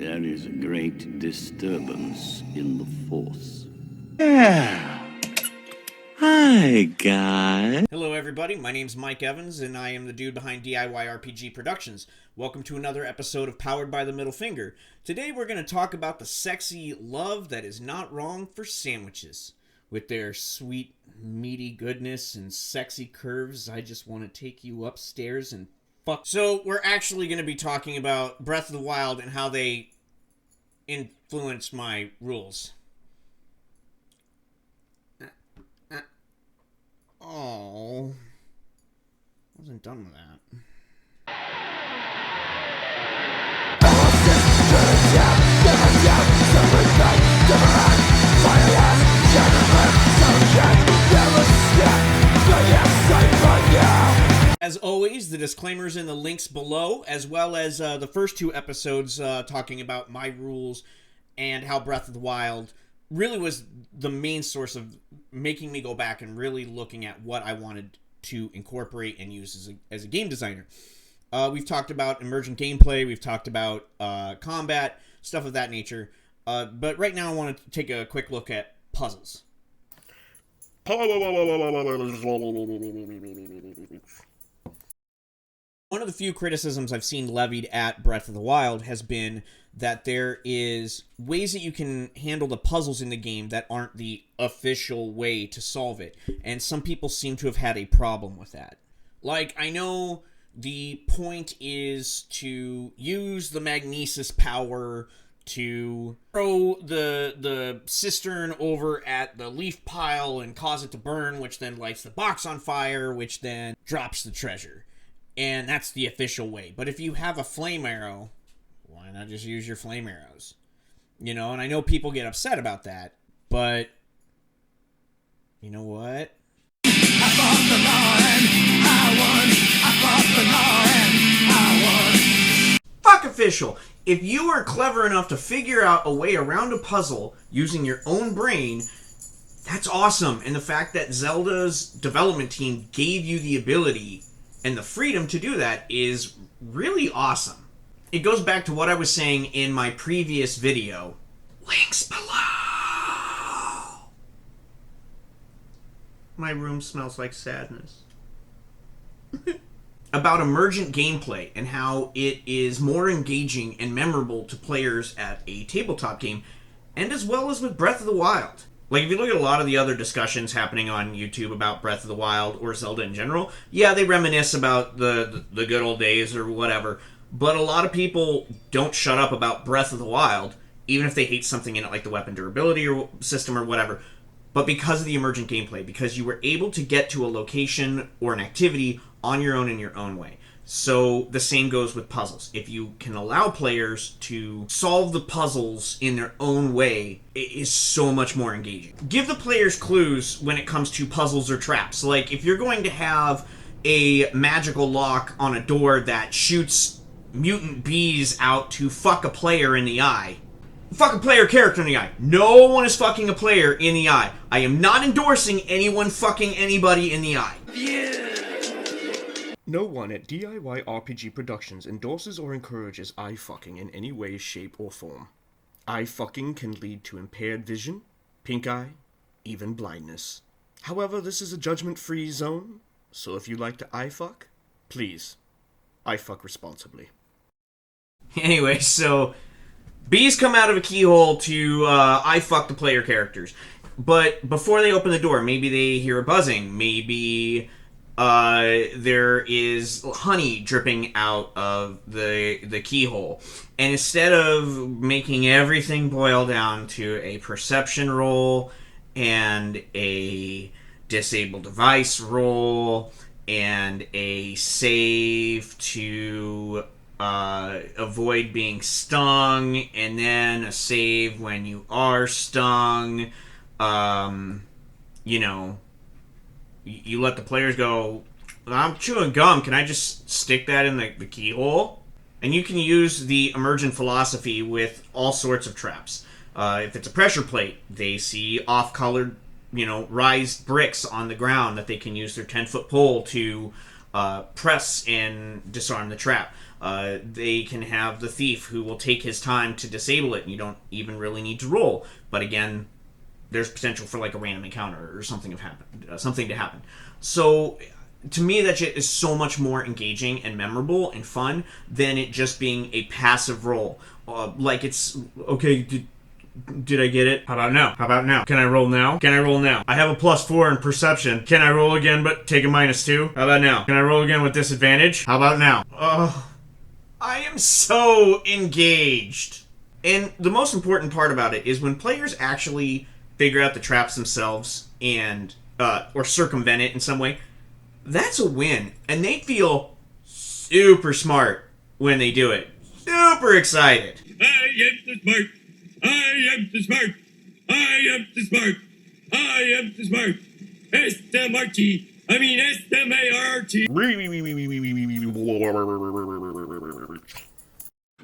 There is a great disturbance in the Force. Hi, guys. Hello everybody, my name's Mike Evans, and I am the dude behind DIY RPG Productions. Welcome to another episode of Powered by the Middle Finger. Today we're going to talk about the sexy love that is not wrong for sandwiches. With their sweet, meaty goodness and sexy curves, I just want to take you upstairs and fuck. So we're actually going to be talking about Breath of the Wild and how they influence my rules. Oh, I wasn't done with that. As always, the disclaimers in the links below, as well as the first two episodes talking about my rules and how Breath of the Wild really was the main source of making me go back and really looking at what I wanted to incorporate and use as a game designer. We've talked about emergent gameplay, we've talked about combat, stuff of that nature. But right now I want to take a quick look at puzzles. One of the few criticisms I've seen levied at Breath of the Wild has been that there is ways that you can handle the puzzles in the game that aren't the official way to solve it. And some people seem to have had a problem with that. Like, I know the point is to use the magnesis power to throw the cistern over at the leaf pile and cause it to burn, which then lights the box on fire, which then drops the treasure. And that's the official way. But if you have a flame arrow, why not just use your flame arrows? You know, and I know people get upset about that, but you know what? Fuck official! If you are clever enough to figure out a way around a puzzle using your own brain, that's awesome. And the fact that Zelda's development team gave you the ability and the freedom to do that is really awesome. It goes back to what I was saying in my previous video. Links below. My room smells like sadness. About emergent gameplay and how it is more engaging and memorable to players at a tabletop game, and as well as with Breath of the Wild. Like, if you look at a lot of the other discussions happening on YouTube about Breath of the Wild or Zelda in general, yeah, they reminisce about the good old days or whatever, but a lot of people don't shut up about Breath of the Wild, even if they hate something in it like the weapon durability or system or whatever, but because of the emergent gameplay, because you were able to get to a location or an activity on your own in your own way. So the same goes with puzzles. If you can allow players to solve the puzzles in their own way, it is so much more engaging. Give the players clues when it comes to puzzles or traps. Like, if you're going to have a magical lock on a door that shoots mutant bees out to fuck a player in the eye, fuck a player character in the eye. No one is fucking a player in the eye. I am not endorsing anyone fucking anybody in the eye. No one at DIY RPG Productions endorses or encourages eye fucking in any way, shape, or form. Eye fucking can lead to impaired vision, pink eye, even blindness. However, this is a judgment-free zone, so if you like to eye fuck, please, eye fuck responsibly. Anyway, so bees come out of a keyhole to eye fuck the player characters. But before they open the door, maybe they hear a buzzing, maybe there is honey dripping out of the keyhole. And instead of making everything boil down to a perception roll and a disable device roll and a save to avoid being stung and then a save when you are stung, you know, you let the players go, I'm chewing gum, can I just stick that in the keyhole? And you can use the emergent philosophy with all sorts of traps. If it's a pressure plate, they see off-colored, raised bricks on the ground that they can use their 10-foot pole to press and disarm the trap. They can have the thief who will take his time to disable it, and you don't even really need to roll. But again, there's potential for like a random encounter or something to happen. So to me, that shit is so much more engaging and memorable and fun than it just being a passive roll. Like it's okay. Did I get it? How about now? How about now? Can I roll now? Can I roll now? I have a +4 in perception. Can I roll again but take a -2? How about now? Can I roll again with disadvantage? How about now? I am so engaged. And the most important part about it is when players actually figure out the traps themselves and or circumvent it in some way, that's a win. And they feel super smart when they do it. Super excited. I am the smart. I am the smart. I am the smart. I am the smart. S-M-R-T. I mean S-M-A-R-T.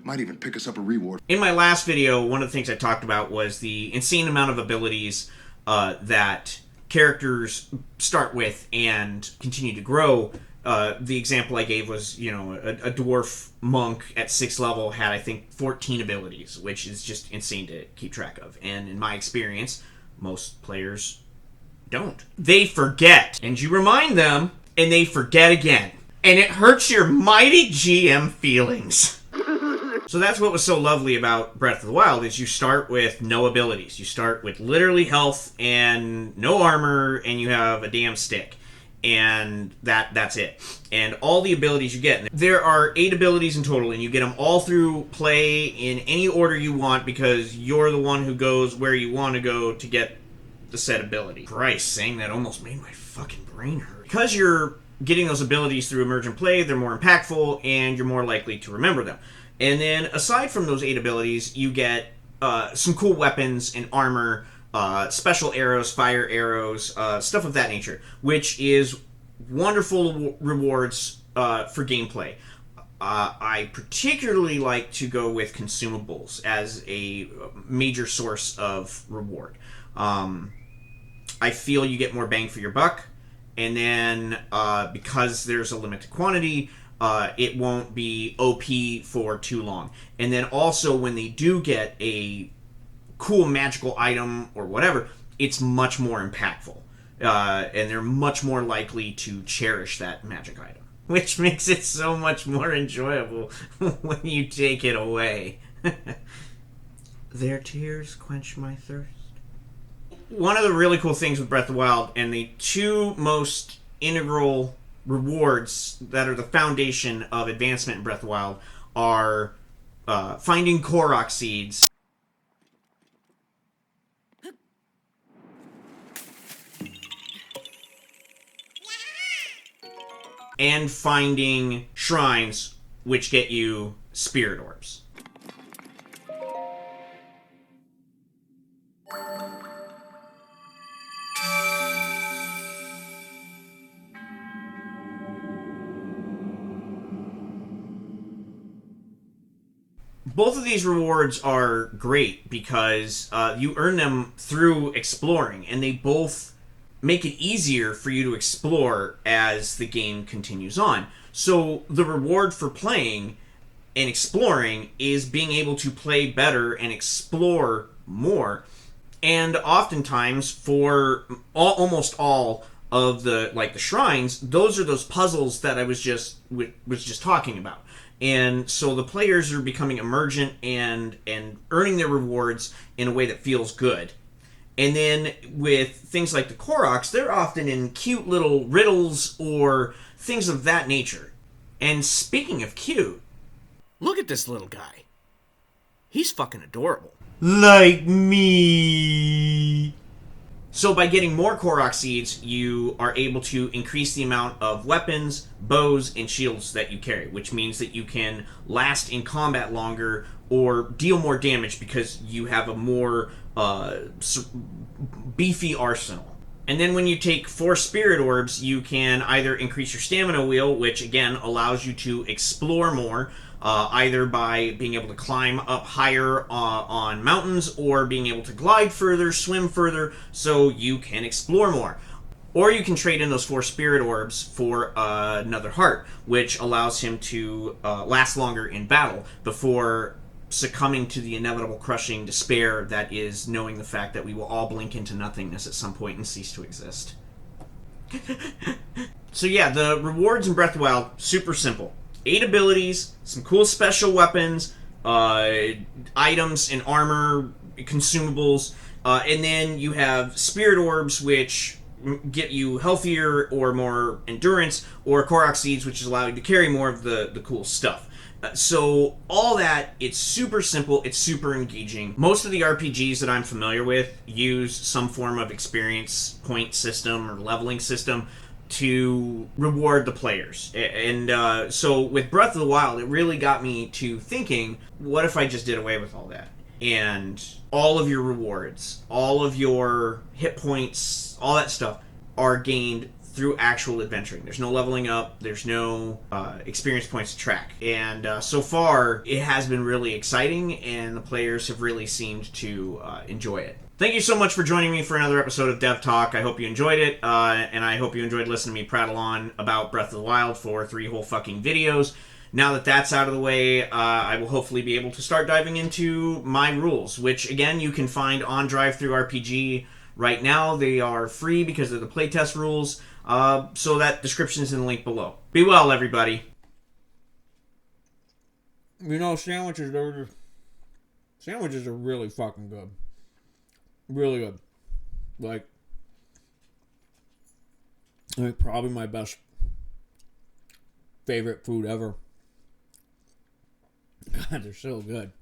Might even pick us up a reward. In my last video, one of the things I talked about was the insane amount of abilities that characters start with and continue to grow. The example I gave was, a dwarf monk at 6th level had, I think, 14 abilities, which is just insane to keep track of. And in my experience, most players don't. They forget. And you remind them, and they forget again. And it hurts your mighty GM feelings. So that's what was so lovely about Breath of the Wild, is you start with no abilities. You start with literally health and no armor, and you have a damn stick. And that's it. And all the abilities you get. There are 8 abilities in total, and you get them all through play in any order you want, because you're the one who goes where you want to go to get the said ability. Christ, saying that almost made my fucking brain hurt. Because you're getting those abilities through emergent play, they're more impactful, and you're more likely to remember them. And then, aside from those 8 abilities, you get some cool weapons and armor, special arrows, fire arrows, stuff of that nature, which is wonderful rewards for gameplay. I particularly like to go with consumables as a major source of reward. I feel you get more bang for your buck, and then because there's a limited quantity, it won't be OP for too long. And then also, when they do get a cool magical item or whatever, it's much more impactful. And they're much more likely to cherish that magic item, which makes it so much more enjoyable when you take it away. Their tears quench my thirst. One of the really cool things with Breath of the Wild, and the 2 most integral rewards that are the foundation of advancement in Breath of the Wild, are finding Korok seeds and finding shrines, which get you spirit orbs. Both of these rewards are great because you earn them through exploring, and they both make it easier for you to explore as the game continues on. So the reward for playing and exploring is being able to play better and explore more. And oftentimes, for almost all of the shrines, those are those puzzles that I was just talking about. And so the players are becoming emergent and earning their rewards in a way that feels good. And then with things like the Koroks, they're often in cute little riddles or things of that nature. And speaking of cute, Look at this little guy. He's fucking adorable. like me. So by getting more Korok seeds, you are able to increase the amount of weapons, bows, and shields that you carry, which means that you can last in combat longer or deal more damage because you have a more beefy arsenal. And then when you take 4 spirit orbs, you can either increase your stamina wheel, which again allows you to explore more, either by being able to climb up higher on mountains or being able to glide further, swim further, so you can explore more. Or you can trade in those 4 spirit orbs for another heart, which allows him to last longer in battle before succumbing to the inevitable crushing despair that is knowing the fact that we will all blink into nothingness at some point and cease to exist. So yeah, the rewards in Breath of the Wild, super simple. 8 abilities, some cool special weapons, items and armor, consumables, and then you have spirit orbs, which get you healthier or more endurance, or Korok seeds, which allow you to carry more of the cool stuff. So all that, it's super simple, it's super engaging. Most of the RPGs that I'm familiar with use some form of experience point system or leveling system to reward the players. And so with Breath of the Wild, it really got me to thinking, what if I just did away with all that? And all of your rewards, all of your hit points, all that stuff are gained through actual adventuring. There's no leveling up, there's no experience points to track. And so far, it has been really exciting, and the players have really seemed to enjoy it. Thank you so much for joining me for another episode of Dev Talk. I hope you enjoyed it, and I hope you enjoyed listening to me prattle on about Breath of the Wild for 3 whole fucking videos. Now that that's out of the way, I will hopefully be able to start diving into my rules, which, again, you can find on DriveThruRPG right now. They are free because of the playtest rules, so that description is in the link below. Be well, everybody. You know, sandwiches are really fucking good. Really good. Like probably my best favorite food ever. God, they're so good.